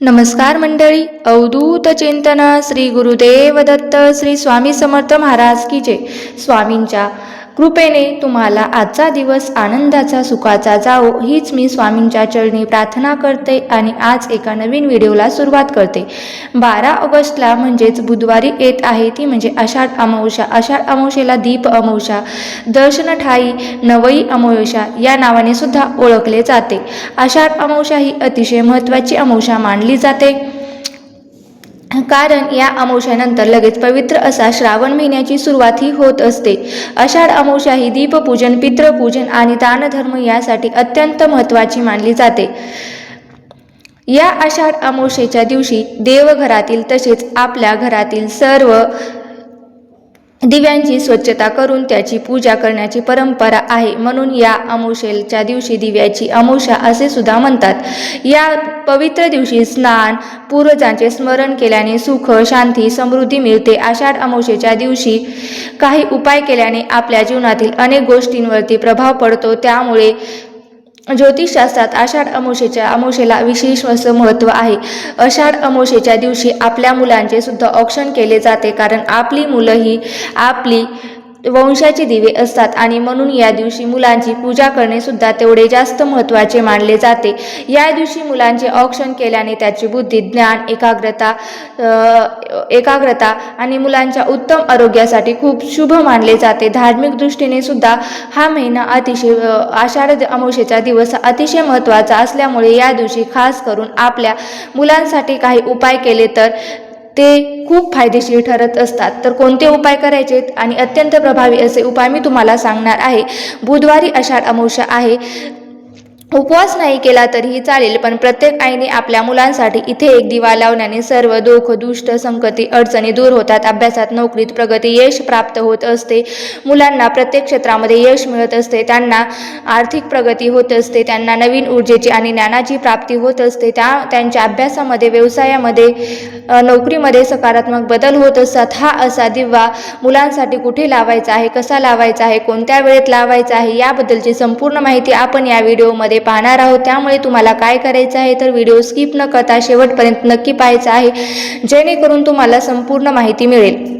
नमस्कार मंडळी. अवधूत चिंतन श्री गुरुदेव दत्त श्री स्वामी समर्थ महाराज की जय. स्वामींच्या कृपेने तुम्हाला आजचा दिवस आनंदाचा सुखाचा जावो हीच मी स्वामींच्या चरणी प्रार्थना करते आणि आज एका नवीन व्हिडिओला सुरुवात करते. 12 ऑगस्टला म्हणजेच बुधवारी येत आहे ती म्हणजे आषाढ अमावस्या. आषाढ अमावस्येला दीप अमावस्या, दर्शन ठाई नवई अमावस्या या नावाने सुद्धा ओळखले जाते. आषाढ अमावस्या ही अतिशय महत्त्वाची अमावस्या मानली जाते, कारण या अमावस्यानंतर लगेच पवित्र असा श्रावण महिन्याची सुरुवात ही होत असते. आषाढ अमावस्या ही दीपपूजन, पितृपूजन आणि दानधर्म यासाठी अत्यंत महत्त्वाची मानली जाते. या आषाढ अमावस्येच्या दिवशी देवघरातील तसेच आपल्या घरातील सर्व दिव्यांची स्वच्छता करून त्याची पूजा करण्याची परंपरा आहे. म्हणून या अमावस्येच्या दिवशी दिव्याची अमावस्या असे सुद्धा म्हणतात. या पवित्र दिवशी स्नान, पूर्वजांचे स्मरण केल्याने सुख, शांती, समृद्धी मिळते. आषाढ अमावस्येच्या दिवशी काही उपाय केल्याने आपल्या जीवनातील अनेक गोष्टींवरती प्रभाव पडतो. त्यामुळे ज्योतिषशास्त्रात आषाढ अमावस्येला विशेष असं महत्त्व आहे. आषाढ अमावस्येच्या दिवशी आपल्या मुलांचे सुद्धा औक्षण केले जाते, कारण आपली मुलं ही आपली वंशाची दिवे असतात आणि म्हणून या दिवशी मुलांची पूजा करणे सुद्धा तेवढे जास्त महत्त्वाचे मानले जाते. या दिवशी मुलांचे औक्षण केल्याने त्याची बुद्धी, ज्ञान, एकाग्रता आणि मुलांच्या उत्तम आरोग्यासाठी खूप शुभ मानले जाते. धार्मिक दृष्टीने सुद्धा हा महिना आषाढ अमावस्येचा दिवस अतिशय महत्त्वाचा असल्यामुळे या दिवशी खास करून आपल्या मुलांसाठी काही उपाय केले तर ते खूप फायदेशीर ठरत असतात. तर कोणते उपाय करायचे आणि अत्यंत प्रभावी असे उपाय मी तुम्हाला सांगणार आहे. बुधवारी आषाढ अमावस्या आहे. उपवास नाही केला तरीही चालेल, पण प्रत्येक आईने आपल्या मुलांसाठी इथे एक दिवा लावण्याने सर्व दुःख, दुष्ट, संकटी, अडचणी दूर होतात. अभ्यासात, नोकरीत प्रगती, यश प्राप्त होत असते. मुलांना प्रत्येक क्षेत्रामध्ये यश मिळत असते. त्यांना आर्थिक प्रगती होत असते. त्यांना नवीन ऊर्जेची आणि ज्ञानाची प्राप्ती होत असते. त्यांच्या अभ्यासामध्ये, व्यवसायामध्ये, नोकरीमध्ये सकारात्मक बदल होत असतात. हा असा दिवा मुलांसाठी कुठे लावायचा आहे, कसा लावायचा आहे, कोणत्या वेळेत लावायचा आहे याबद्दलची संपूर्ण माहिती आपण या व्हिडिओमध्ये पाहणार आहोत. त्यामुळे तुम्हाला काय करायचं आहे तर व्हिडिओ स्किप न करता शेवटपर्यंत नक्की पाहायचा आहे, जेणेकरून तुम्हाला संपूर्ण माहिती मिळेल.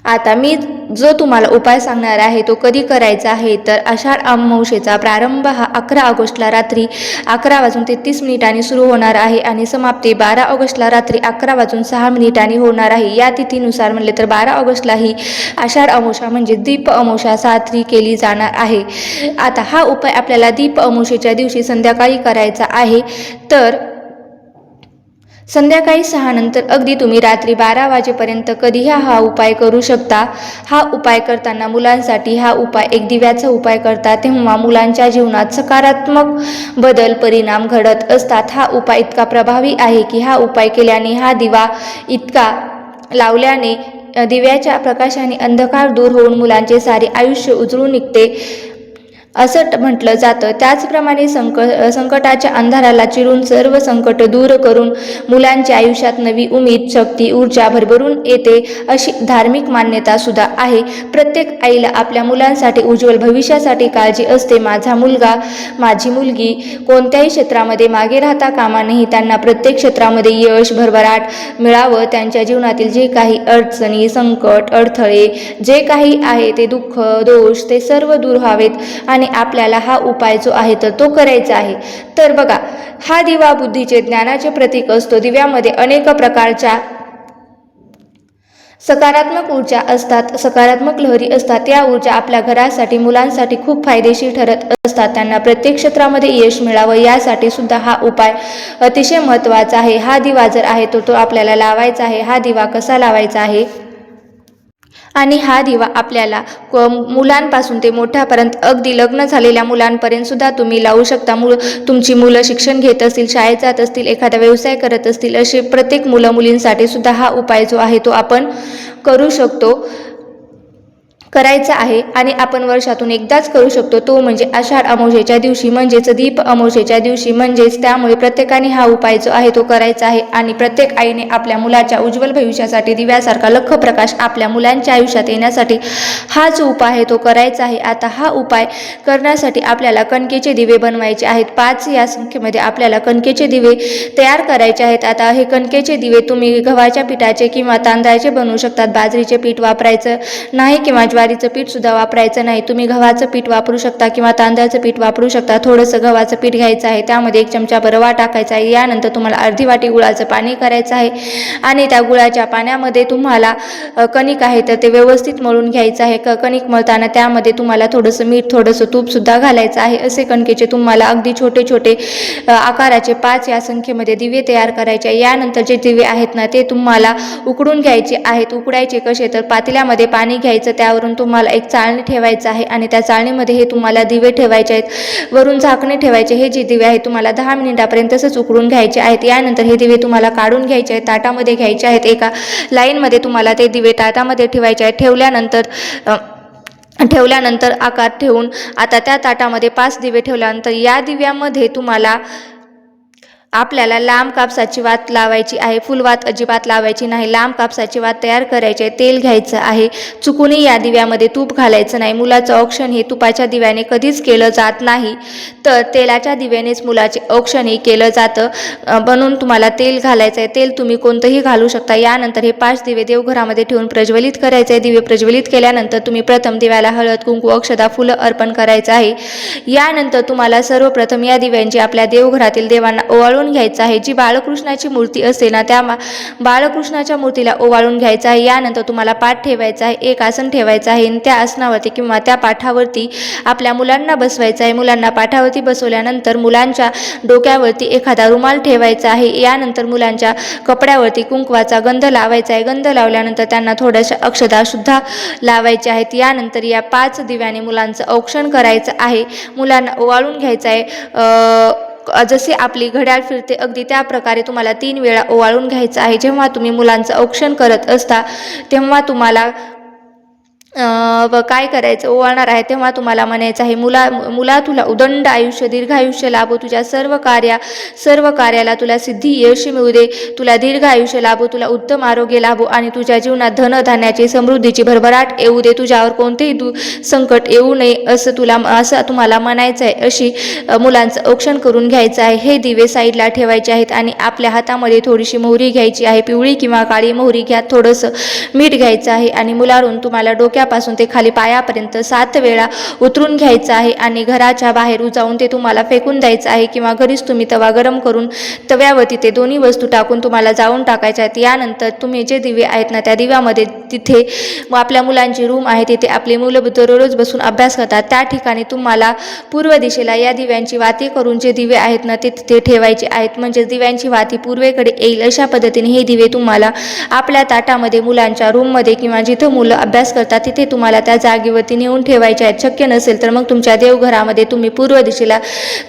आता मी जो तुम्हाला उपाय सांगणार आहे तो कधी करायचा आहे तर आषाढ अमावस्येचा प्रारंभ हा 11 ऑगस्टला रात्री 11:33 सुरू होणार आहे आणि समाप्ती 12 ऑगस्टला रात्री 11:06 होणार आहे. या तिथीनुसार म्हणले तर 12 ऑगस्टला ही आषाढ अमावस्या म्हणजे दीप अमावस्या साजरी केली जाणार आहे. आता हा उपाय आपल्याला दीप अमावस्येच्या दिवशी संध्याकाळी करायचा आहे. तर संध्याकाळी 6 नंतर अगदी तुम्ही रात्री 12 वाजेपर्यंत कधीही हा उपाय करू शकता. हा उपाय करताना मुलांसाठी हा उपाय एक दिव्याचा उपाय करता तेव्हा मुलांच्या जीवनात सकारात्मक बदल, परिणाम घडत असतात. हा उपाय इतका प्रभावी आहे की हा उपाय केल्याने, हा दिवा इतका लावल्याने दिव्याच्या प्रकाशाने अंधकार दूर होऊन मुलांचे सारे आयुष्य उजळून निघते असं म्हटलं जातं. त्याचप्रमाणे संकटाच्या अंधाराला चिरून सर्व संकट दूर करून मुलांच्या आयुष्यात नवी उमेद, शक्ती, ऊर्जा भरभरून येते अशी धार्मिक मान्यता सुद्धा आहे. प्रत्येक आईला आपल्या मुलांसाठी उज्ज्वल भविष्यासाठी काळजी असते. माझा मुलगा, माझी मुलगी कोणत्याही क्षेत्रामध्ये मागे राहता कामा नये. त्यांना प्रत्येक क्षेत्रामध्ये यश, भरभराट मिळावं. त्यांच्या जीवनातील जे काही अडचणी, संकट, अडथळे जे काही आहे ते दुःख, दोष ते सर्व दूर व्हावेत आणि आपल्याला हा उपाय जो आहे तर तो करायचा आहे. तर बघा, हा दिवा बुद्धीचे, ज्ञानाचे प्रतीक असतो. दिव्यामध्ये अनेक प्रकारच्या सकारात्मक ऊर्जा असतात, सकारात्मक लहरी असतात. या ऊर्जा आपल्या घरासाठी, मुलांसाठी खूप फायदेशीर ठरत असतात. त्यांना प्रत्येक क्षेत्रामध्ये यश मिळावं यासाठी सुद्धा हा उपाय अतिशय महत्त्वाचा आहे. हा दिवा जर आहे तो आपल्याला लावायचा आहे. हा दिवा कसा लावायचा आहे आणि हा दिवा आपल्याला मुलांपासून ते मोठ्यापर्यंत, अगदी लग्न झालेल्या मुलांपर्यंत सुद्धा तुम्ही लावू शकता. तुमची मुलं शिक्षण घेत असतील, शाळेत जात असतील, एखादा व्यवसाय करत असतील, असे प्रत्येक मुलं मुलींसाठी सुद्धा हा उपाय जो आहे तो आपण करू शकतो. करायचा आहे आणि आपण वर्षातून एकदाच करू शकतो, तो म्हणजे आषाढ अमावस्येच्या दिवशी, म्हणजेच दीप अमावस्येच्या दिवशी. म्हणजेच त्यामुळे प्रत्येकाने हा उपाय जो आहे तो करायचा आहे आणि प्रत्येक आईने आपल्या मुलाच्या उज्ज्वल भविष्यासाठी दिव्यासारखा लख प्रकाश आपल्या मुलांच्या आयुष्यात येण्यासाठी हा जो उपाय आहे तो करायचा आहे. आता हा उपाय करण्यासाठी आपल्याला कणकेचे दिवे बनवायचे आहेत. 5 या संख्येमध्ये आपल्याला कणकेचे दिवे तयार करायचे आहेत. आता हे कणकेचे दिवे तुम्ही गव्हाच्या पिठाचे किंवा तांदळाचे बनवू शकतात. बाजरीचे पीठ वापरायचं नाही किंवा ज्वारीचं पीठ सुद्धा वापरायचं नाही. तुम्ही गव्हाचं पीठ वापरू शकता किंवा तांदळाचं पीठ वापरू शकता. थोडंसं गव्हाचं पीठ घ्यायचं आहे, त्यामध्ये 1 चमचा रवा टाकायचा आहे. यानंतर तुम्हाला अर्धी वाटी गुळाचं पाणी करायचं आहे आणि त्या गुळाच्या पाण्यामध्ये तुम्हाला कणिक आहे तर ते व्यवस्थित मळून घ्यायचं आहे. कणिक मळताना त्यामध्ये तुम्हाला थोडंसं मीठ, थोडंसं तूप सुद्धा घालायचं आहे. असे कणकेचे तुम्हाला अगदी छोटे छोटे आकाराचे 5 या संख्येमध्ये दिवे तयार करायचे आहे. यानंतर जे दिवे आहेत ना ते तुम्हाला उकडून घ्यायचे आहेत. उकडायचे कसे तर पातेल्यामध्ये पाणी घ्यायचं, त्यावरून तुम्हाला एक चाळणी ठेवायचं आहे आणि त्या चाळणीमध्ये हे तुम्हाला दिवे ठेवायचे आहेत. वरून झाकणे ठेवायचे. हे जे दिवे आहेत तुम्हाला 10 मिनिटापर्यंत तसंच उकडून घ्यायचे आहेत. यानंतर हे दिवे तुम्हाला काढून घ्यायचे आहेत, ताटामध्ये घ्यायचे आहेत. एका लाईनमध्ये तुम्हाला ते दिवे ताटामध्ये ठेवायचे आहेत. ठेवल्यानंतर आकार ठेवून आता त्या ताटामध्ये 5 दिवे ठेवल्यानंतर या दिव्यामध्ये तुम्हाला आपल्याला लांब कापसाची वात लावायची आहे. फुलवात अजिबात लावायची नाही. लांब कापसाची वात तयार करायची आहे. तेल घ्यायचं आहे. चुकूनही या दिव्यामध्ये तूप घालायचं नाही. मुलाचं औक्षण हे तुपाच्या दिव्याने कधीच केलं जात नाही, तर तेलाच्या दिव्यानेच मुलाचे औक्षण हे केलं जातं. म्हणून तुम्हाला तेल घालायचं आहे. तेल तुम्ही कोणतंही घालू शकता. यानंतर हे 5 दिवे देवघरामध्ये ठेवून प्रज्वलित करायचे आहे. दिवे प्रज्वलित केल्यानंतर तुम्ही प्रथम दिव्याला हळद, कुंकू, अक्षता, फुलं अर्पण करायचं आहे. यानंतर तुम्हाला सर्वप्रथम या दिव्यांची आपल्या देवघरातील देवांना ओवाळून घ्यायचं आहे. जी बाळकृष्णाची मूर्ती असते ना त्या बाळकृष्णाच्या मूर्तीला ओवाळून घ्यायचं आहे. यानंतर तुम्हाला पाठ ठेवायचा आहे. एक आसन ठेवायचं आहे आणि त्या आसनावरती किंवा त्या पाठावरती आपल्या मुलांना बसवायचं आहे. मुलांना पाठावरती बसवल्यानंतर मुलांच्या डोक्यावरती एखादा रुमाल ठेवायचा आहे. यानंतर मुलांच्या कपड्यावरती कुंकवाचा गंध लावायचा आहे. गंध लावल्यानंतर त्यांना थोड्याशा अक्षता सुद्धा लावायच्या आहेत. यानंतर या 5 दिव्याने मुलांचं औक्षण करायचं आहे. मुलांना ओवाळून घ्यायचं आहे. जसे आपली घड्याळ फिरते अगदी त्या प्रकारे तुम्हाला 3 वेळा ओवाळून घ्यायचं आहे. जेव्हा तुम्ही मुलांचं औक्षण करत असता तेव्हा तुम्हाला काय करायचं, ओवाळणार आहे तेव्हा तुम्हाला म्हणायचं आहे, मुला तुला उदंड आयुष्य, दीर्घ आयुष्य लाभो. तुझ्या सर्व कार्याला तुला सिद्धी, यश मिळू दे. तुला दीर्घ आयुष्य लाभो, तुला उत्तम आरोग्य लाभो आणि तुझ्या जीवनात धनधान्याची, समृद्धीची भरभराट येऊ दे. तुझ्यावर कोणतेही संकट येऊ नये असं तुम्हाला म्हणायचं आहे. अशी मुलांचं औक्षण करून घ्यायचं आहे. हे दिवे साईडला ठेवायचे आहेत आणि आपल्या हातामध्ये थोडीशी मोहरी घ्यायची आहे. पिवळी किंवा काळी मोहरी घ्या. थोडंसं मीठ घ्यायचं आहे आणि मुलावरून तुम्हाला डोक्यापासून ते खाली पायापर्यंत 7 वेळा उतरून घ्यायचं आहे आणि घराच्या बाहेर जाऊन ते तुम्हाला फेकून द्यायचं आहे किंवा घरीच तुम्ही तवा गरम करून तव्यावरती ते दोन्ही वस्तू टाकून तुम्हाला जाळून टाकायच्या आहेत. यानंतर तुम्ही जे दिवे आहेत ना त्या दिव्यामध्ये तिथे आपल्या मुलांची रूम आहे, तिथे आपली मुलं दररोज बसून अभ्यास करतात, त्या ठिकाणी तुम्हाला पूर्व दिशेला या दिव्यांची वाती करून जे दिवे आहेत ना ते तिथे ठेवायचे आहेत. म्हणजे दिव्यांची वाती पूर्वेकडे येईल अशा पद्धतीने हे दिवे तुम्हाला आपल्या ताटामध्ये मुलांच्या रूममध्ये किंवा जिथं मुलं अभ्यास करतात तिथे तुम्हाला त्या जागेवरती नेऊन ठेवायचे आहेत. शक्य नसेल तर मग तुमच्या देवघरामध्ये तुम्ही पूर्व दिशेला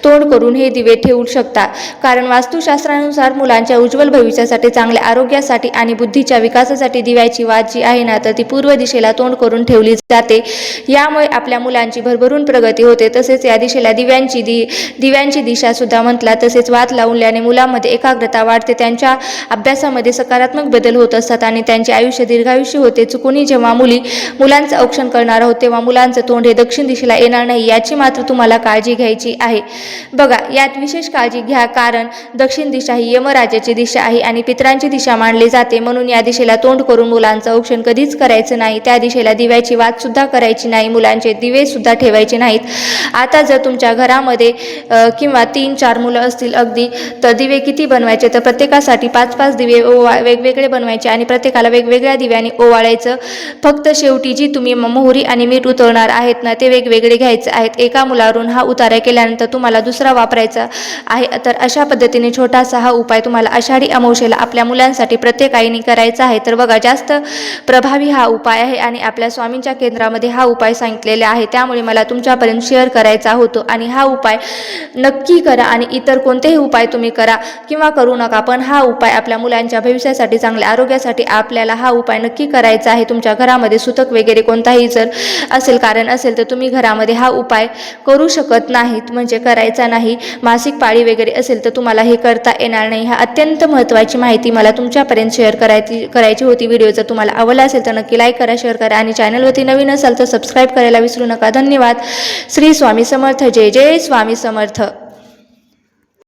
तोंड करून हे दिवे ठेवू शकता. कारण वास्तुशास्त्रानुसार मुलांच्या उज्ज्वल भविष्यासाठी, चांगल्या आरोग्यासाठी आणि बुद्धीच्या विकासासाठी दिव्याची वात जी आहे ना तर ती पूर्व दिशेला तोंड करून ठेवली जाते. यामुळे आपल्या मुलांची भरभरून प्रगती होते. तसेच या दिशेला दिव्यांची दिशा सुद्धा म्हटला. तसेच वात लावल्याने मुलांमध्ये एकाग्रता वाढते, त्यांच्या अभ्यासामध्ये सकारात्मक बदल होत असतात आणि त्यांचे आयुष्य दीर्घायुष्य होते. चुकूनही जेव्हा मुलांचं औक्षण करणार आहोत तेव्हा मुलांचं तोंड हे दक्षिण दिशेला येणार नाही, याची मात्र तुम्हाला काळजी घ्यायची आहे. बघा, यात विशेष काळजी घ्या, कारण दक्षिण दिशा ही यमराजाची दिशा आहे आणि पितरांची दिशा मानली जाते. म्हणून या दिशेला तोंड करून मुलांचं औक्षण कधीच करायचं नाही. त्या दिशेला दिव्याची वात सुद्धा करायची नाही. मुलांचे दिवे सुद्धा ठेवायचे नाहीत. आता जर तुमच्या घरामध्ये किंवा 3-4 मुलं असतील अगदी, तर दिवे किती बनवायचे तर प्रत्येकासाठी 5-5 दिवे वेगवेगळे बनवायचे आणि प्रत्येकाला वेगवेगळ्या दिव्याने ओवाळायचं. फक्त शेवटी जी तुम्ही मोहरी आणि मीठ उतरवणार आहेत ना ते वेगवेगळे घ्यायचे आहेत. एका मुलावरून हा उतारा केल्यानंतर तुम्हाला दुसरा वापरायचा आहे. तर अशा पद्धतीने छोटासा हा उपाय तुम्हाला आषाढी अमावस्येला आपल्या मुलांसाठी प्रत्येक आईने करायचा आहे. तर बघा, जास्त प्रभावी हा उपाय आहे आणि आपल्या स्वामींच्या केंद्रामध्ये हा उपाय सांगितलेला आहे, त्यामुळे मला तुमच्यापर्यंत शेअर करायचा होतो. आणि हा उपाय नक्की करा आणि इतर कोणतेही उपाय तुम्ही करा किंवा करू नका, पण हा उपाय आपल्या मुलांच्या भविष्यासाठी, चांगल्या आरोग्यासाठी आपल्याला हा उपाय नक्की करायचा आहे. तुमच्या घरामध्ये सुतक वगैरे वगैरे कोणताही जर असेल कारण असेल तर तुम्ही घरामध्ये हा उपाय करू शकत नाहीत, म्हणजे करायचा नाही. मासिक पाळी वगैरे असेल तर तुम्हाला हे करता येणार नाही. हा अत्यंत महत्त्वाची माहिती मला तुमच्यापर्यंत शेअर करायची होती. व्हिडिओ जर तुम्हाला आवडला असेल तर नक्की लाईक करा, शेअर करा आणि चॅनलवरती नवीन असाल तर सबस्क्राईब करायला विसरू नका. धन्यवाद. श्री स्वामी समर्थ. जय जय स्वामी समर्थ.